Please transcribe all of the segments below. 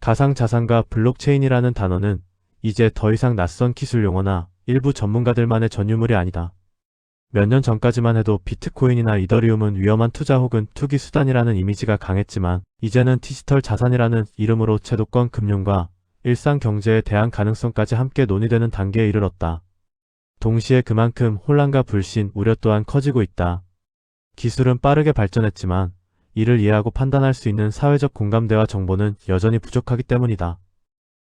가상자산과 블록체인이라는 단어는 이제 더 이상 낯선 기술 용어나 일부 전문가들만의 전유물이 아니다. 몇 년 전까지만 해도 비트코인이나 이더리움은 위험한 투자 혹은 투기 수단이라는 이미지가 강했지만 이제는 디지털 자산이라는 이름으로 제도권 금융과 일상 경제에 대한 가능성까지 함께 논의되는 단계에 이르렀다. 동시에 그만큼 혼란과 불신, 우려 또한 커지고 있다. 기술은 빠르게 발전했지만 이를 이해하고 판단할 수 있는 사회적 공감대와 정보는 여전히 부족하기 때문이다.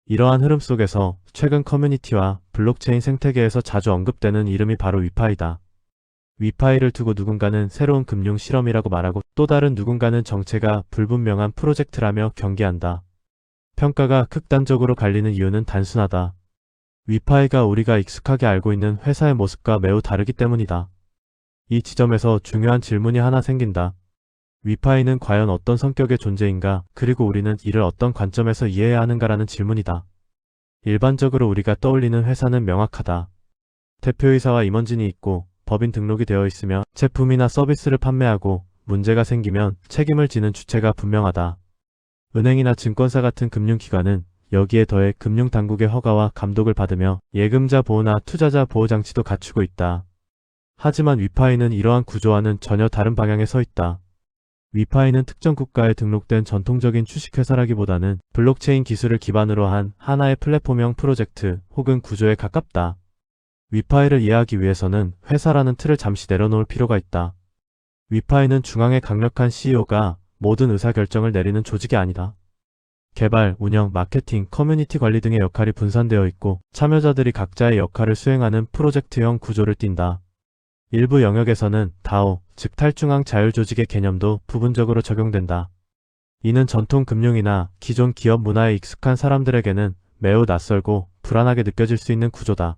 이러한 흐름 속에서 최근 커뮤니티와 블록체인 생태계에서 자주 언급되는 이름이 바로 위파이다. 위파이를 두고 누군가는 새로운 금융 실험이라고 말하고 또 다른 누군가는 정체가 불분명한 프로젝트라며 경계한다. 평가가 극단적으로 갈리는 이유는 단순하다. 위파이가 우리가 익숙하게 알고 있는 회사의 모습과 매우 다르기 때문이다. 이 지점에서 중요한 질문이 하나 생긴다. 위파이는 과연 어떤 성격의 존재인가, 그리고 우리는 이를 어떤 관점에서 이해해야 하는가라는 질문이다. 일반적으로 우리가 떠올리는 회사는 명확하다. 대표이사와 임원진이 있고 법인 등록이 되어 있으며 제품이나 서비스를 판매하고 문제가 생기면 책임을 지는 주체가 분명하다. 은행이나 증권사 같은 금융기관은 여기에 더해 금융당국의 허가와 감독을 받으며 예금자 보호나 투자자 보호 장치도 갖추고 있다. 하지만 위파이는 이러한 구조와는 전혀 다른 방향에 서 있다. 위파이는 특정 국가에 등록된 전통적인 주식회사라기보다는 블록체인 기술을 기반으로 한 하나의 플랫폼형 프로젝트 혹은 구조에 가깝다. 위파이를 이해하기 위해서는 회사라는 틀을 잠시 내려놓을 필요가 있다. 위파이는 중앙에 강력한 CEO가 모든 의사결정을 내리는 조직이 아니다. 개발, 운영, 마케팅, 커뮤니티 관리 등의 역할이 분산되어 있고 참여자들이 각자의 역할을 수행하는 프로젝트형 구조를 띈다. 일부 영역에서는 DAO, 즉 탈중앙 자율조직의 개념도 부분적으로 적용된다. 이는 전통 금융이나 기존 기업 문화에 익숙한 사람들에게는 매우 낯설고 불안하게 느껴질 수 있는 구조다.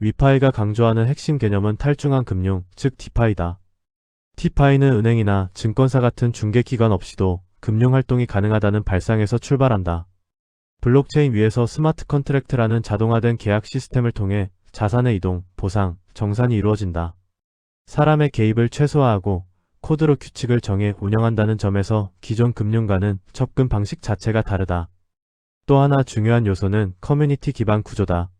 위파이가 강조하는 핵심 개념은 탈중앙 금융, 즉 디파이다. 디파이는 은행이나 증권사 같은 중개기관 없이도 금융활동이 가능하다는 발상에서 출발한다. 블록체인 위에서 스마트 컨트랙트라는 자동화된 계약 시스템을 통해 자산의 이동, 보상, 정산이 이루어진다. 사람의 개입을 최소화하고 코드로 규칙을 정해 운영한다는 점에서 기존 금융과는 접근 방식 자체가 다르다. 또 하나 중요한 요소는 커뮤니티 기반 구조다.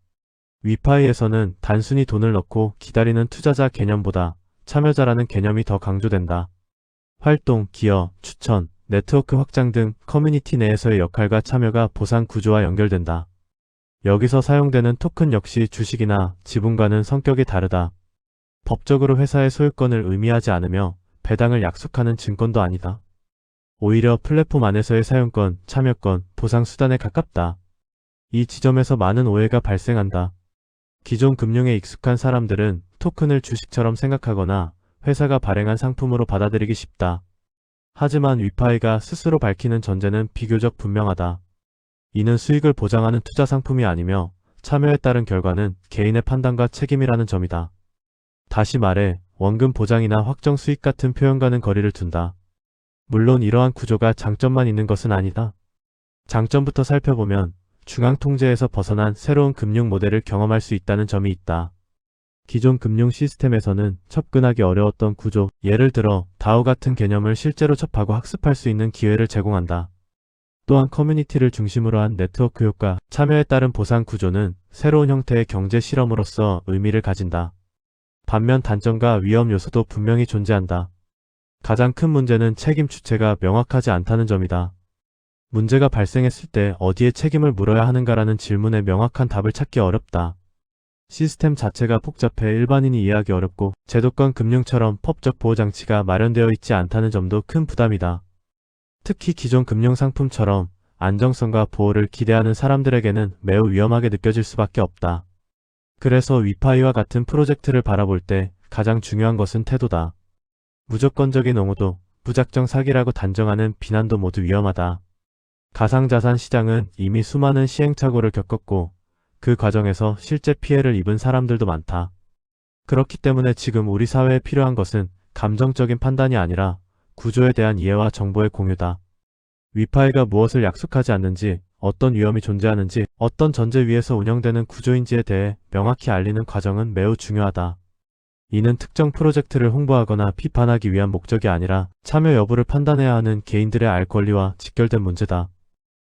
위파이에서는 단순히 돈을 넣고 기다리는 투자자 개념보다 참여자라는 개념이 더 강조된다. 활동, 기여, 추천, 네트워크 확장 등 커뮤니티 내에서의 역할과 참여가 보상 구조와 연결된다. 여기서 사용되는 토큰 역시 주식이나 지분과는 성격이 다르다. 법적으로 회사의 소유권을 의미하지 않으며 배당을 약속하는 증권도 아니다. 오히려 플랫폼 안에서의 사용권, 참여권, 보상 수단에 가깝다. 이 지점에서 많은 오해가 발생한다. 기존 금융에 익숙한 사람들은 토큰을 주식처럼 생각하거나 회사가 발행한 상품으로 받아들이기 쉽다. 하지만 위파이가 스스로 밝히는 전제는 비교적 분명하다. 이는 수익을 보장하는 투자 상품이 아니며 참여에 따른 결과는 개인의 판단과 책임이라는 점이다. 다시 말해 원금 보장이나 확정 수익 같은 표현과는 거리를 둔다. 물론 이러한 구조가 장점만 있는 것은 아니다. 장점부터 살펴보면 중앙 통제에서 벗어난 새로운 금융 모델을 경험할 수 있다는 점이 있다. 기존 금융 시스템에서는 접근하기 어려웠던 구조, 예를 들어 DAO 같은 개념을 실제로 접하고 학습할 수 있는 기회를 제공한다. 또한 커뮤니티를 중심으로 한 네트워크 효과, 참여에 따른 보상 구조는 새로운 형태의 경제 실험으로서 의미를 가진다. 반면 단점과 위험 요소도 분명히 존재한다. 가장 큰 문제는 책임 주체가 명확하지 않다는 점이다. 문제가 발생했을 때 어디에 책임을 물어야 하는가라는 질문에 명확한 답을 찾기 어렵다. 시스템 자체가 복잡해 일반인이 이해하기 어렵고 제도권 금융처럼 법적 보호장치가 마련되어 있지 않다는 점도 큰 부담이다. 특히 기존 금융상품처럼 안정성과 보호를 기대하는 사람들에게는 매우 위험하게 느껴질 수밖에 없다. 그래서 위파이와 같은 프로젝트를 바라볼 때 가장 중요한 것은 태도다. 무조건적인 옹호도, 무작정 사기라고 단정하는 비난도 모두 위험하다. 가상자산 시장은 이미 수많은 시행착오를 겪었고 그 과정에서 실제 피해를 입은 사람들도 많다. 그렇기 때문에 지금 우리 사회에 필요한 것은 감정적인 판단이 아니라 구조에 대한 이해와 정보의 공유다. 위파이가 무엇을 약속하지 않는지, 어떤 위험이 존재하는지, 어떤 전제 위에서 운영되는 구조인지에 대해 명확히 알리는 과정은 매우 중요하다. 이는 특정 프로젝트를 홍보하거나 비판하기 위한 목적이 아니라 참여 여부를 판단해야 하는 개인들의 알 권리와 직결된 문제다.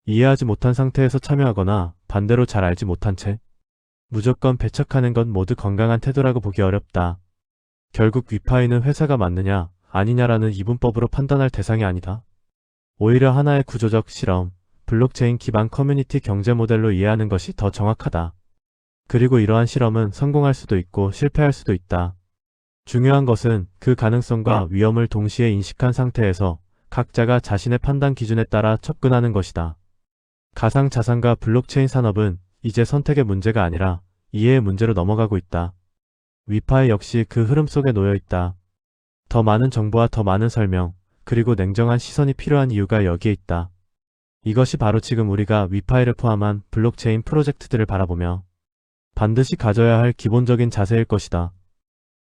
이해하지 못한 상태에서 참여하거나 반대로 잘 알지 못한 채 무조건 배척하는 건 모두 건강한 태도라고 보기 어렵다. 결국 위파이는 회사가 맞느냐 아니냐라는 이분법으로 판단할 대상이 아니다. 오히려 하나의 구조적 실험, 블록체인 기반 커뮤니티 경제 모델로 이해하는 것이 더 정확하다. 그리고 이러한 실험은 성공할 수도 있고 실패할 수도 있다. 중요한 것은 그 가능성과 위험을 동시에 인식한 상태에서 각자가 자신의 판단 기준에 따라 접근하는 것이다. 가상자산과 블록체인 산업은 이제 선택의 문제가 아니라 이해의 문제로 넘어가고 있다. 위파이 역시 그 흐름 속에 놓여 있다. 더 많은 정보와 더 많은 설명, 그리고 냉정한 시선이 필요한 이유가 여기에 있다. 이것이 바로 지금 우리가 위파이를 포함한 블록체인 프로젝트들을 바라보며 반드시 가져야 할 기본적인 자세일 것이다.